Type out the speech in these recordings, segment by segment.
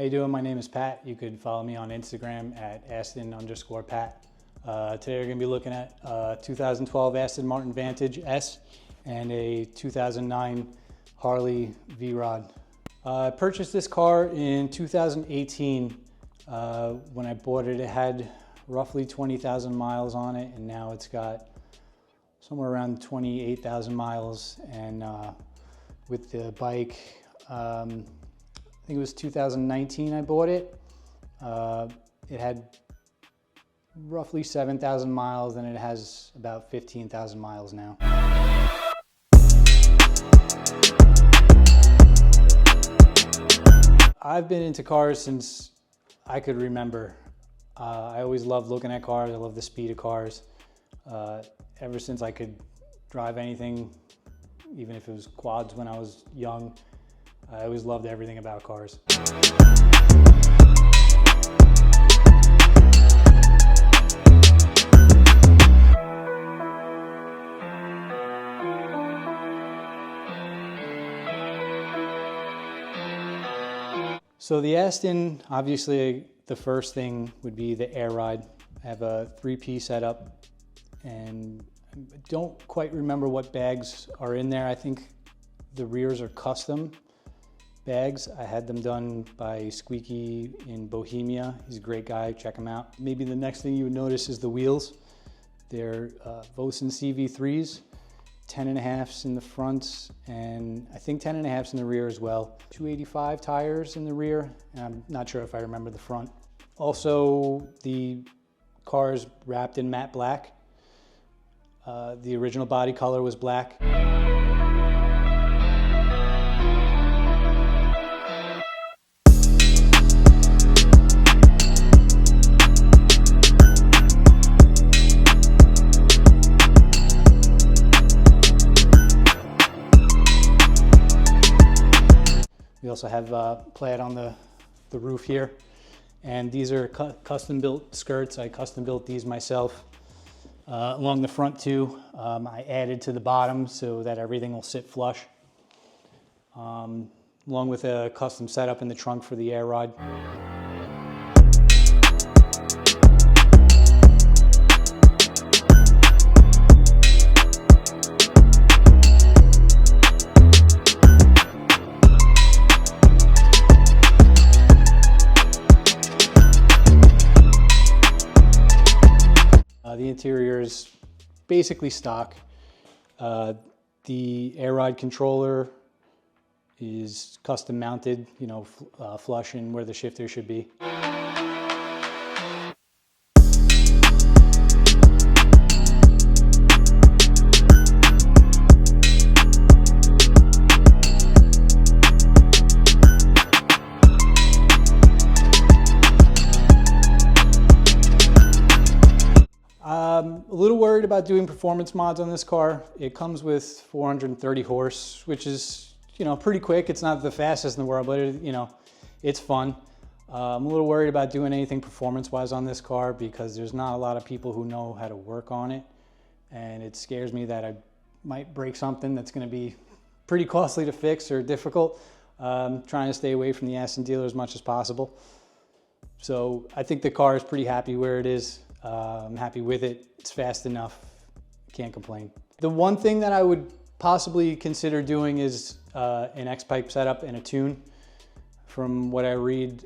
How you doing? My name is Pat. You could follow me on Instagram at Aston_Pat. Today we're going to be looking at a 2012 Aston Martin Vantage S and a 2009 Harley V-Rod. I purchased this car in 2018. When I bought it, it had roughly 20,000 miles on it, and now it's got somewhere around 28,000 miles. And with the bike, I think it was 2019 I bought it. It had roughly 7,000 miles, and it has about 15,000 miles now. I've been into cars since I could remember. I always loved looking at cars. I love the speed of cars. Ever since I could drive anything, even if it was quads when I was young, I always loved everything about cars. So the Aston, obviously the first thing would be the air ride. I have a 3-piece setup, and I don't quite remember what bags are in there. I think the rears are custom bags. I had them done by Squeaky in Bohemia. He's a great guy, check him out. Maybe the next thing you would notice is the wheels. They're Vossen CV3s, 10.5s in the front, and I think 10.5s in the rear as well. 285 tires in the rear, and I'm not sure if I remember the front. Also, the car is wrapped in matte black. The original body color was black. We also have plaid on the roof here, and these are custom built skirts. I custom built these myself. Along the front too, I added to the bottom so that everything will sit flush, along with a custom setup in the trunk for the air rod. The interior is basically stock. The air ride controller is custom mounted, flush in where the shifter should be. A little worried about doing performance mods on this car. It comes with 430 horse, which is, pretty quick. It's not the fastest in the world, but it's fun. I'm a little worried about doing anything performance-wise on this car because there's not a lot of people who know how to work on it, and it scares me that I might break something that's going to be pretty costly to fix or difficult. Trying to stay away from the Aston dealer as much as possible. So I think the car is pretty happy where it is. I'm happy with it. It's fast enough. Can't complain. The one thing that I would possibly consider doing is an X-pipe setup and a tune. From what I read,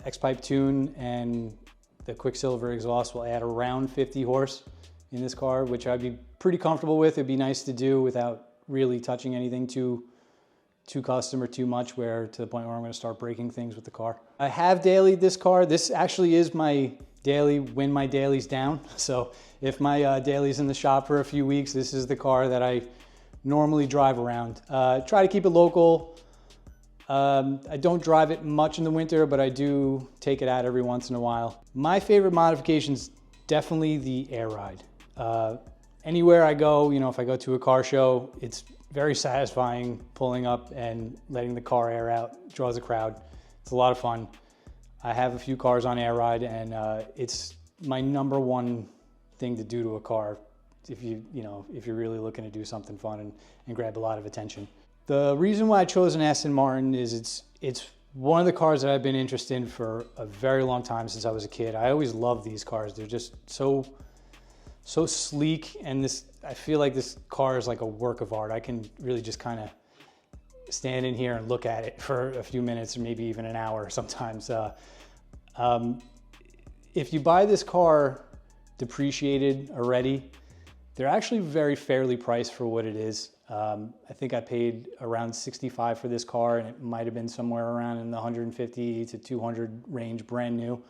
X-pipe tune and the Quicksilver exhaust will add around 50 horse in this car, which I'd be pretty comfortable with. It'd be nice to do without really touching anything too custom or too much, to the point where I'm going to start breaking things with the car. I have dailied this car. This actually is my daily when my daily's down. So if my daily's in the shop for a few weeks, this is the car that I normally drive around. Try to keep it local. I don't drive it much in the winter, but I do take it out every once in a while. My favorite modification's definitely the air ride. Anywhere I go, if I go to a car show, it's very satisfying pulling up and letting the car air out. It draws a crowd. It's a lot of fun. I have a few cars on air ride, and it's my #1 thing to do to a car if you're really looking to do something fun and grab a lot of attention. The reason why I chose an Aston Martin is it's one of the cars that I've been interested in for a very long time, since I was a kid. I always loved these cars. They're just so sleek, and I feel like this car is like a work of art. I can really just kind of stand in here and look at it for a few minutes, or maybe even an hour sometimes. If you buy this car depreciated already, they're actually very fairly priced for what it is. I think I paid around $65 for this car, and it might have been somewhere around in the $150 to $200 range, brand new.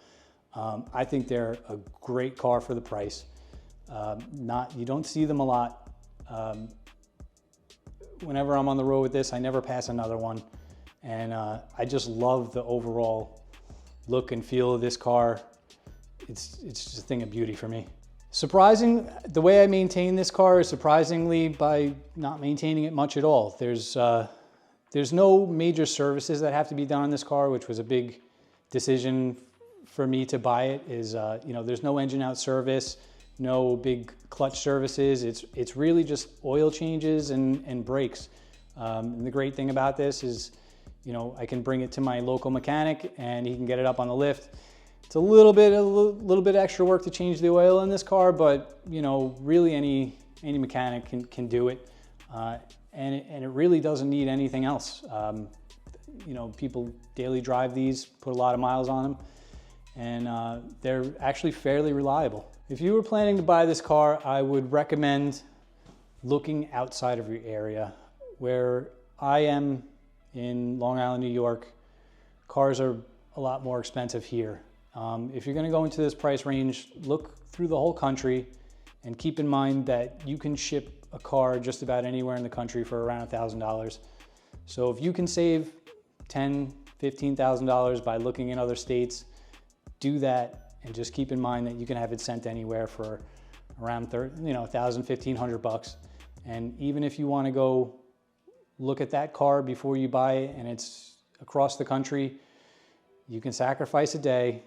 I think they're a great car for the price. You don't see them a lot. Whenever I'm on the road with this, I never pass another one. And I just love the overall look and feel of this car. It's just a thing of beauty for me. The way I maintain this car is surprisingly by not maintaining it much at all. There's no major services that have to be done on this car, which was a big decision for me to buy it. There's no engine out service, no big clutch services. It's really just oil changes and brakes. And the great thing about this is, I can bring it to my local mechanic and he can get it up on the lift. It's a little bit extra work to change the oil in this car, but really any mechanic can do it, and it really doesn't need anything else. People daily drive these, put a lot of miles on them, and they're actually fairly reliable. If you were planning to buy this car, I would recommend looking outside of your area. Where I am in Long Island, New York, cars are a lot more expensive here. If you're going to go into this price range, look through the whole country and keep in mind that you can ship a car just about anywhere in the country for around $1,000. So if you can save $10,000, $15,000 by looking in other states, do that, and just keep in mind that you can have it sent anywhere for around $1,000, $1,500. And even if you want to go look at that car before you buy it and it's across the country, you can sacrifice a day,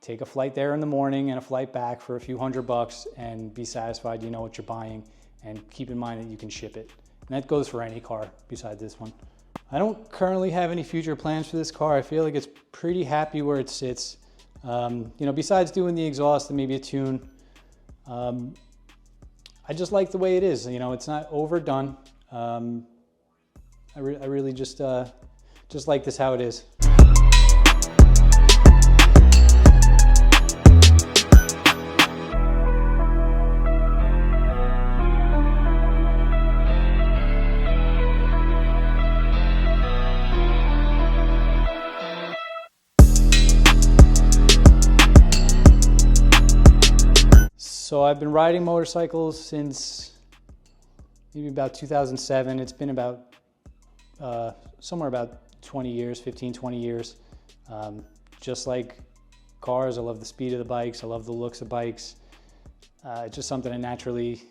take a flight there in the morning and a flight back for a few $100 and be satisfied you know what you're buying, and keep in mind that you can ship it. And that goes for any car besides this one. I don't currently have any future plans for this car. I feel like it's pretty happy where it sits. Besides doing the exhaust and maybe a tune, I just like the way it is. It's not overdone. I really just like this how it is. So I've been riding motorcycles since maybe about 2007. It's been about somewhere about 20 years, 15, 20 years. Just like cars, I love the speed of the bikes. I love the looks of bikes. It's just something I naturally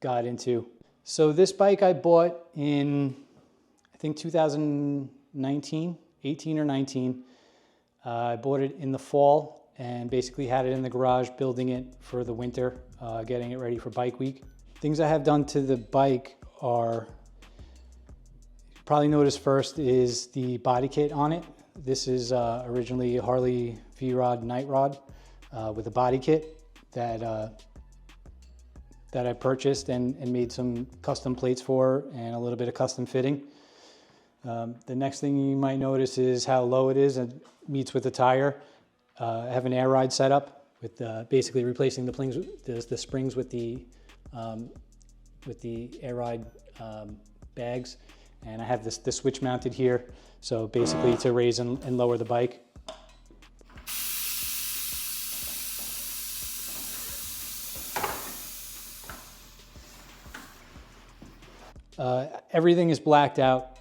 got into. So this bike I bought in, I think 2019, 18 or 19. I bought it in the fall and basically had it in the garage, building it for the winter, getting it ready for bike week. Things I have done to the bike are, probably noticed first is the body kit on it. This is originally a Harley V-Rod night rod with a body kit that I purchased and made some custom plates for and a little bit of custom fitting. The next thing you might notice is how low it is and meets with the tire. I have an air ride set up with basically replacing the springs with the air ride bags, and I have this switch mounted here, so basically to raise and lower the bike. Everything is blacked out.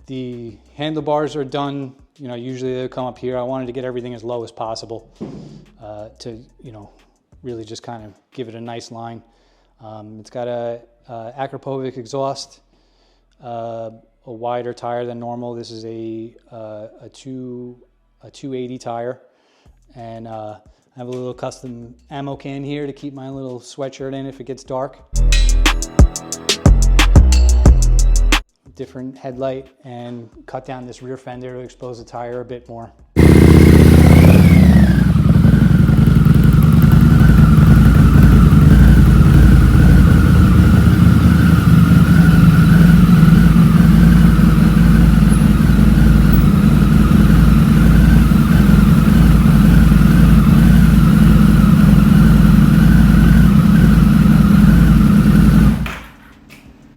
The handlebars are done, usually they come up here. I wanted to get everything as low as possible to, really just kind of give it a nice line. It's got a Akrapovic exhaust, a wider tire than normal. This is a 280 tire, and I have a little custom ammo can here to keep my little sweatshirt in if it gets dark. different headlight and cut down this rear fender to expose the tire a bit more.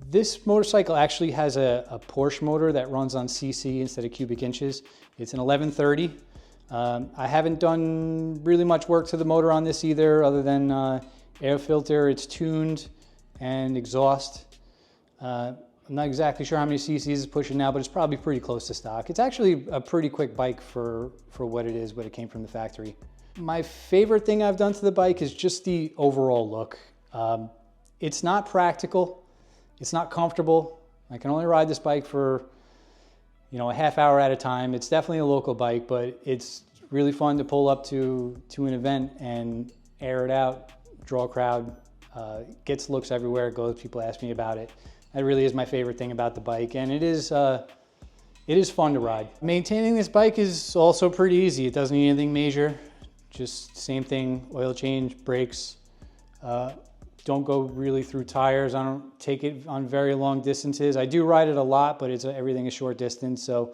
This motorcycle actually has a Porsche motor that runs on cc instead of cubic inches. It's an 1130. I haven't done really much work to the motor on this either, other than air filter. It's tuned and exhaust. I'm not exactly sure how many cc's it's pushing now, but it's probably pretty close to stock. It's actually a pretty quick bike for what it is, what it came from the factory. My favorite thing I've done to the bike is just the overall look. It's not practical. It's not comfortable. I can only ride this bike for, a half hour at a time. It's definitely a local bike, but it's really fun to pull up to an event and air it out, draw a crowd, gets looks everywhere it goes. People ask me about it. That really is my favorite thing about the bike, and it is fun to ride. Maintaining this bike is also pretty easy. It doesn't need anything major. Just same thing, oil change, brakes. Don't go really through tires. I don't take it on very long distances. I do ride it a lot, but everything is short distance. So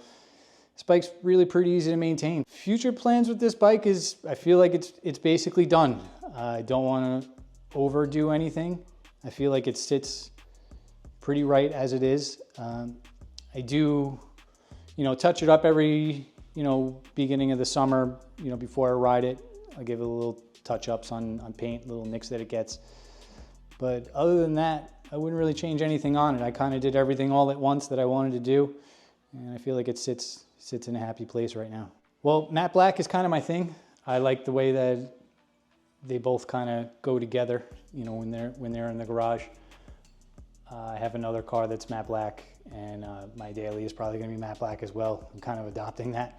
this bike's really pretty easy to maintain. Future plans with this bike is, I feel like it's basically done. I don't want to overdo anything. I feel like it sits pretty right as it is. I do, touch it up every, beginning of the summer, before I ride it. I give it a little touch-ups on paint, little nicks that it gets. But other than that, I wouldn't really change anything on it. I kind of did everything all at once that I wanted to do, and I feel like it sits in a happy place right now. Well, matte black is kind of my thing. I like the way that they both kind of go together, when they're in the garage. I have another car that's matte black, and my daily is probably going to be matte black as well. I'm kind of adopting that.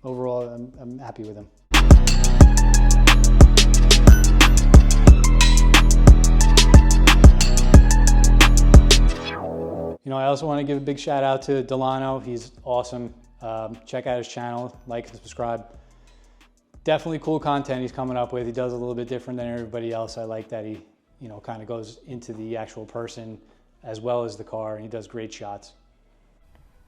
Overall, I'm happy with them. I also want to give a big shout out to Delano. He's awesome. Check out his channel, like and subscribe. Definitely cool content he's coming up with. He does a little bit different than everybody else. I like that he, kind of goes into the actual person as well as the car, and he does great shots.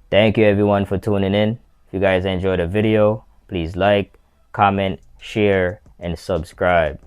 Thank you everyone for tuning in. If you guys enjoyed the video, please like, comment, share, and subscribe.